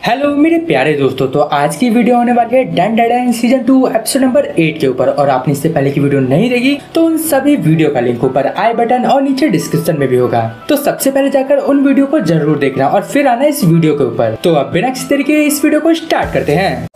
Hello मेरे प्यारे दोस्तों, तो आज की वीडियो होने वाली है done dead season 2 episode number 8 के ऊपर। और आपने इससे पहले की वीडियो नहीं देखी तो उन सभी वीडियो का लिंक ऊपर आई बटन और नीचे डिस्क्रिप्शन में भी होगा। तो सबसे पहले जाकर उन वीडियो को जरूर देखना और फिर आना इस वीडियो के ऊपर। तो अब बिना किसी तरीके इस वीडियो को स्टार्ट करते हैं।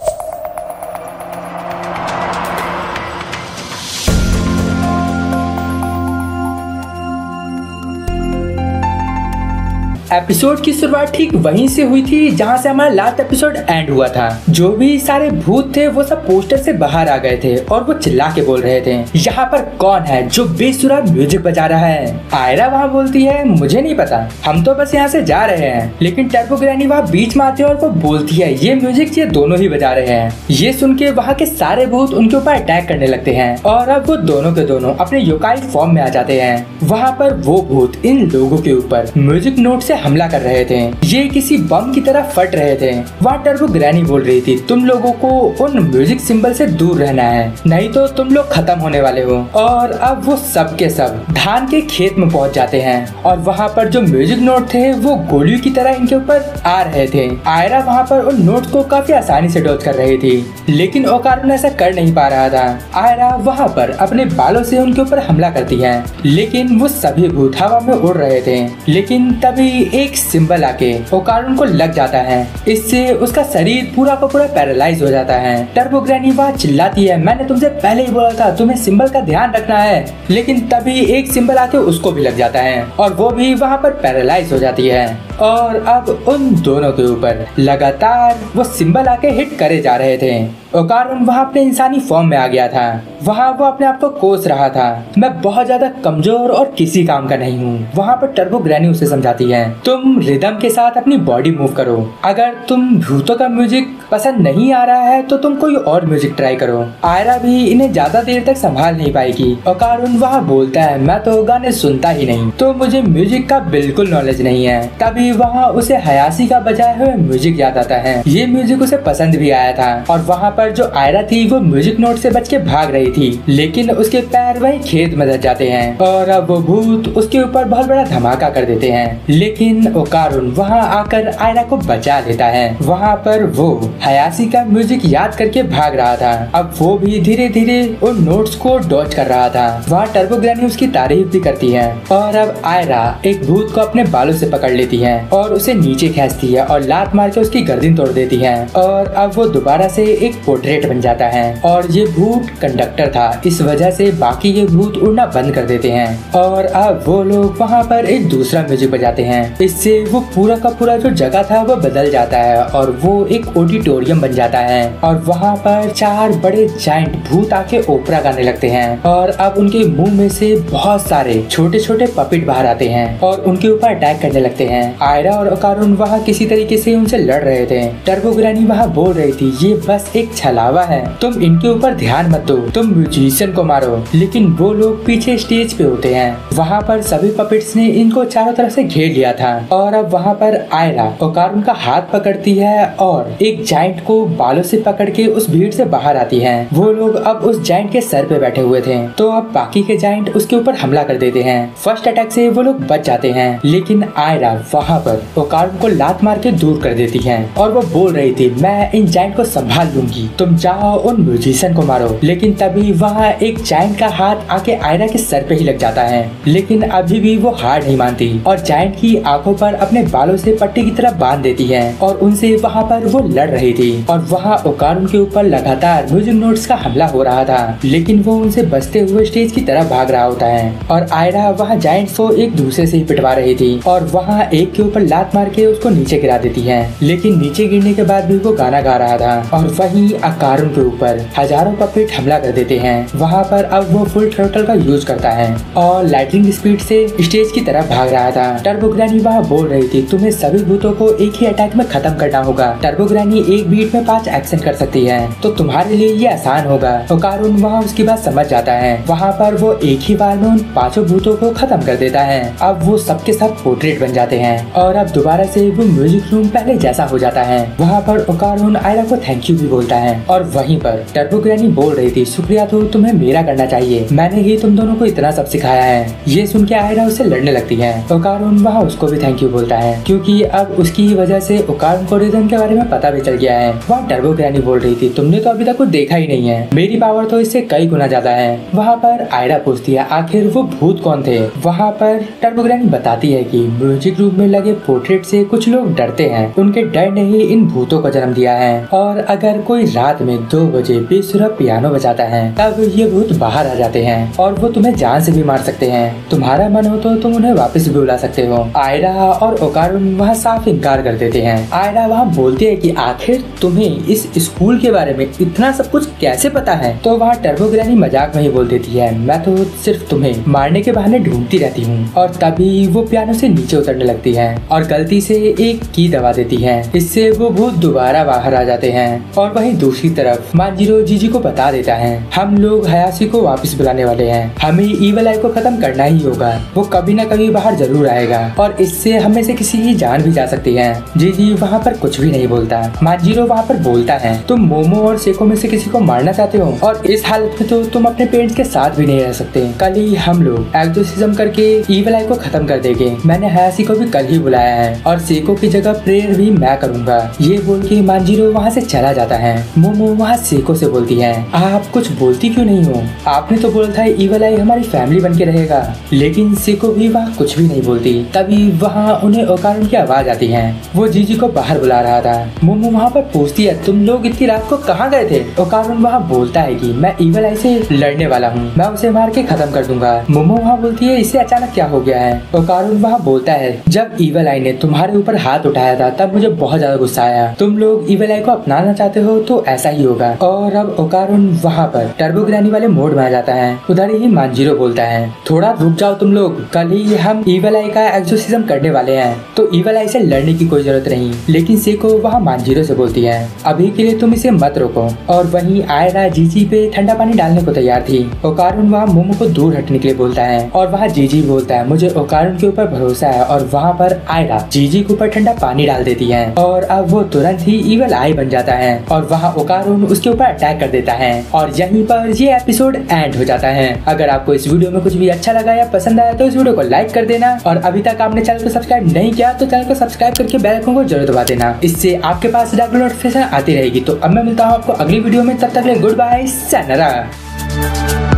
एपिसोड की शुरुआत ठीक वहीं से हुई थी जहां से हमारा लास्ट एपिसोड एंड हुआ था। जो भी सारे भूत थे वो सब पोस्टर से बाहर आ गए थे और वो चिल्ला के बोल रहे थे, यहाँ पर कौन है जो बेसुरा म्यूजिक बजा रहा है। आयरा वहाँ बोलती है, मुझे नहीं पता, हम तो बस यहाँ से जा रहे हैं। लेकिन टर्बो ग्रैनी वहाँ बीच में आती है और वो बोलती है, ये म्यूजिक ये दोनों ही बजा रहे हैं। ये सुन के वहाँ के सारे भूत उनके ऊपर अटैक करने लगते हैं और अब वो दोनों के दोनों अपने योकाई फॉर्म में आ जाते हैं। वहाँ पर वो भूत इन लोगों के ऊपर म्यूजिक नोट से हमला कर रहे थे। ये किसी बम की तरह फट रहे थे। वहाँ टर्बो ग्रैनी बोल रही थी, तुम लोगों को उन म्यूजिक सिंबल से दूर रहना है, नहीं तो तुम लोग खत्म होने वाले हो। और अब वो सब के सब धान के खेत में पहुंच जाते हैं और वहाँ पर जो म्यूजिक नोट थे वो गोलियों की तरह इनके ऊपर आ रहे थे। आयरा वहाँ पर उन नोट को काफी आसानी से डॉज कर रही थी, लेकिन ओकारुन ऐसा कर नहीं पा रहा था। आयरा वहाँ पर अपने बालों से उनके ऊपर हमला करती है, लेकिन वो सभी भूत हवा में उड़ रहे थे। लेकिन तभी एक सिंबल आके ओकारुन को लग जाता है। इससे उसका शरीर पूरा का पूरा पैरालाइज हो जाता है। टर्बो ग्रैनी वहाँ चिल्लाती है, मैंने तुमसे पहले ही बोला था तुम्हें सिंबल का ध्यान रखना है। लेकिन तभी एक सिंबल आके उसको भी लग जाता है और वो भी वहाँ पर पैरालाइज हो जाती है। और अब उन दोनों के ऊपर लगातार वो सिंबल आके हिट करे जा रहे थे। ओकारुन वहाँ अपने इंसानी फॉर्म में आ गया था। वहाँ वो अपने आप को कोस रहा था, मैं बहुत ज्यादा कमजोर और किसी काम का नहीं हूँ। वहाँ पर टर्बो ग्रैनी उसे समझाती है, तुम रिदम के साथ अपनी बॉडी मूव करो। अगर तुम भूतों का म्यूजिक पसंद नहीं आ रहा है तो तुम कोई और म्यूजिक ट्राई करो। आयरा भी इन्हें ज्यादा देर तक संभाल नहीं पाएगी। ओकारुन वहाँ बोलता है, मैं तो गाने सुनता ही नहीं, तो मुझे म्यूजिक का बिल्कुल नॉलेज नहीं है। तभी वहाँ उसे हयासी का बजाए हुए म्यूजिक याद आता है। ये म्यूजिक उसे पसंद भी आया था और वहाँ पर जो आयरा थी वो म्यूजिक नोट से बच के भाग रही थी, लेकिन उसके पैर वही खेत में धस जाते हैं और अब वो भूत उसके ऊपर बहुत बड़ा धमाका कर देते हैं। लेकिन ओकारुन वहाँ आकर आयरा को बचा लेता है। वहाँ पर वो हयासी का म्यूजिक याद करके भाग रहा था। अब वो भी धीरे धीरे उन नोट्स को डॉज कर रहा था। वहाँ टर्बो ग्रैनी उसकी तारीफ भी करती है और अब आयरा एक भूत को अपने बालों से पकड़ लेती है और उसे नीचे खींचती है और लात मार के उसकी गर्दन तोड़ देती है। और अब वो दोबारा से एक पोर्ट्रेट बन जाता है और ये भूत कंडक्टर था, इस वजह से बाकी ये भूत उड़ना बंद कर देते हैं। और अब वो लोग वहाँ पर एक दूसरा म्यूजिक बजाते हैं। इससे वो पूरा का पूरा जो जगह था वो बदल जाता है और वो एक ऑडिटोरियम बन जाता है और वहाँ पर 4 बड़े जायंट भूत आके ओपरा गाने लगते हैं और अब उनके मुंह में से बहुत सारे छोटे छोटे पपेट बाहर आते हैं और उनके ऊपर अटैक करने लगते हैं। आयरा और ओकारुन वहाँ किसी तरीके से उनसे लड़ रहे थे। टर्बो ग्रैनी वहाँ बोल रही थी, ये बस एक छलावा है, तुम इनके ऊपर ध्यान मत दो, तुम म्यूजिशियन को मारो। लेकिन वो लोग पीछे स्टेज पे होते हैं। वहाँ पर सभी पपेट्स ने इनको चारों तरफ से घेर लिया था और अब वहाँ पर आयरा ओकारुन का हाथ पकड़ती है और एक जायंट को बालों से पकड़ के उस भीड़ से बाहर आती है। वो लोग अब उस जायंट के सर पे बैठे हुए थे, तो अब बाकी के जायंट उसके ऊपर हमला कर देते हैं। फर्स्ट अटैक से वो लोग बच जाते हैं, लेकिन आयरा वहाँ पर ओकारुन को लात मार के दूर कर देती है और वो बोल रही थी, मैं इन जायंट को संभाल लूंगी, तुम जाओ उन म्यूजिशियन को मारो। लेकिन तभी वहाँ एक जायंट का हाथ आके आयरा के सर पे ही लग जाता है, लेकिन अभी भी वो हार नहीं मानती और जायंट की आंखों पर अपने बालों से पट्टी की तरह बांध देती है और उनसे वहाँ पर वो लड़ रही थी। और वहाँ ओकारुन के ऊपर लगातार म्यूजिक नोट्स का हमला हो रहा था, लेकिन वो उनसे बचते हुए स्टेज की तरफ भाग रहा होता है और आयरा वहाँ जायंट्स को एक दूसरे से ही पिटवा रही थी और वहाँ एक के ऊपर लात मार के उसको नीचे गिरा देती है। लेकिन नीचे गिरने के बाद भी वो गाना गा रहा था और वहीं ओकारुन के ऊपर हजारों पपेट हमला कर देते हैं। वहाँ पर अब वो फुल थ्रोटल का यूज करता है और लाइटनिंग स्पीड से स्टेज की तरफ भाग रहा था। टर्बो ग्रैनी वहाँ बोल रही थी, तुम्हें सभी भूतों को एक ही अटैक में खत्म करना होगा। टर्बो ग्रैनी एक बीट में 5 एक्शन कर सकती है, तो तुम्हारे लिए ये आसान होगा। ओकारुन वहाँ उसकी बात समझ जाता है। वहाँ पर वो एक ही बार में उन 5 भूतों को खत्म कर देता है। अब वो सबके सब पोर्ट्रेट बन जाते हैं और अब दोबारा से वो म्यूजिक रूम पहले जैसा हो जाता है। वहाँ पर ओकारुन आयरा को थैंक यू भी बोलता है और वहीं पर टर्बो ग्रैनी बोल रही थी, शुक्रिया तो तुम्हें मेरा करना चाहिए, मैंने ही तुम दोनों को इतना सब सिखाया है। ये सुन के आयरा उससे लड़ने लगती है। ओकारुन वहाँ उसको भी थैंक यू बोलता है क्योंकि अब उसकी ही वजह से ओकारुन को रिदम के बारे में पता भी चल गया है। वहाँ टर्बो ग्रैनी बोल रही थी, तुमने तो अभी तक कुछ देखा ही नहीं है, मेरी पावर तो इससे कई गुना ज्यादा है। वहाँ पर आयरा पूछती है आखिर वो भूत कौन थे। वहाँ पर टर्बो ग्रैनी बताती है कि म्यूजिक रूम में लगे पोर्ट्रेट से कुछ लोग डरते हैं, उनके डर ने ही इन भूतों को जन्म दिया है और अगर कोई रात में 2 बजे बेसुरा पियानो बजाता है तब ये भूत बाहर आ जाते हैं और वो तुम्हें जान से भी मार सकते हैं। तुम्हारा मन हो तो तुम उन्हें वापस भी बुला सकते हो। आयरा और ओकारुन वहाँ साफ इनकार कर देते हैं। आयरा वहाँ बोलती है कि आखिर तुम्हें इस स्कूल के बारे में इतना सब कुछ कैसे पता है। तो वहाँ टर्बो ग्रैनी मजाक में ही बोल देती है, मैं तो सिर्फ तुम्हें मारने के बहाने ढूंढती रहती हूँ। और तभी वो पियानो से नीचे उतरने लगती है और गलती से एक की दबा देती है, इससे वो भूत दोबारा बाहर आ जाते हैं। और वहीं दूसरी तरफ मांजिरो जीजी को बता देता है, हम लोग हयाशी को वापस बुलाने वाले हैं, हमें ईवल आई को खत्म करना ही होगा, वो कभी न कभी बाहर जरूर आएगा और इससे हमें से किसी की जान भी जा सकती है। जीजी वहाँ पर कुछ भी नहीं बोलता। मांजिरो वहाँ पर बोलता है, तुम मोमो और सेको में से किसी को मारना चाहते हो और इस हालत में तो तुम अपने पेरेंट्स के साथ भी नहीं रह सकते। कल ही हम लोग एक्सोर्सिज्म करके ईवल आई को खत्म कर देंगे, मैंने हयाशी को भी कल ही बुलाया है और सेको की जगह प्रेयर भी मैं करूँगा। ये बोल के मांजिरो वहाँ से चला जाता है। मोमो वहाँ सेको से बोलती है, आप कुछ बोलती क्यों नहीं हो, आपने तो बोला था ईवल आई हमारी फैमिली बन के रहेगा। लेकिन सेको भी वहाँ कुछ भी नहीं बोलती। तभी वहाँ उन्हें ओकारुन की आवाज आती है, वो जीजी को बाहर बुला रहा था। मोमो वहाँ पर पूछती है, तुम लोग इतनी रात को कहाँ गए थे। ओकारुन वहाँ बोलता है कि मैं ईवल आई से लड़ने वाला हूँ, मैं उसे मार के खत्म कर दूंगा। मोमो वहाँ बोलती है, इससे अचानक क्या हो गया है। ओकारुन वहाँ बोलता है, जब ईवल आई ने तुम्हारे ऊपर हाथ उठाया था तब मुझे बहुत ज्यादा गुस्सा आया, तुम लोग ईवल आई को अपनाना चाहते हो तो ऐसा ही होगा। और अब ओकारुन वहाँ पर टर्बो ग्रैनी वाले मोड में आ जाता है। उधर ही मांजिरो बोलता है, थोड़ा रुक जाओ तुम लोग, कल ही हम ईवल आई का एक्सोर्सिज्म करने वाले हैं तो ईवल आई से लड़ने की कोई जरूरत नहीं। लेकिन सेको वहाँ मांजिरो से बोलती है, अभी के लिए तुम इसे मत रोको। और वहीं आयरा जीजी पे ठंडा पानी डालने को तैयार थी। ओकारुन वहाँ मोमो को दूर हटने के लिए बोलता है और वहाँ जीजी बोलता है, मुझे ओकारुन के ऊपर भरोसा है। और वहाँ पर आयरा जीजी के ऊपर ठंडा पानी डाल देती है और अब वो तुरंत ही ईवल आई बन जाता है और वहाँ ओकारुन उसके ऊपर अटैक कर देता है और यहीं पर ये एपिसोड एंड हो जाता है। अगर आपको इस वीडियो में कुछ भी अच्छा लगा या पसंद आया तो इस वीडियो को लाइक कर देना और अभी तक आपने चैनल को सब्सक्राइब नहीं किया तो चैनल को सब्सक्राइब करके बेल आइकन को जरूर दबा देना, इससे आपके पास रेगुलर नोटिफिकेशन आती रहेगी। तो अब मैं मिलता हूँ आपको अगली वीडियो में, तब तक के लिए गुड बाय, sayonara।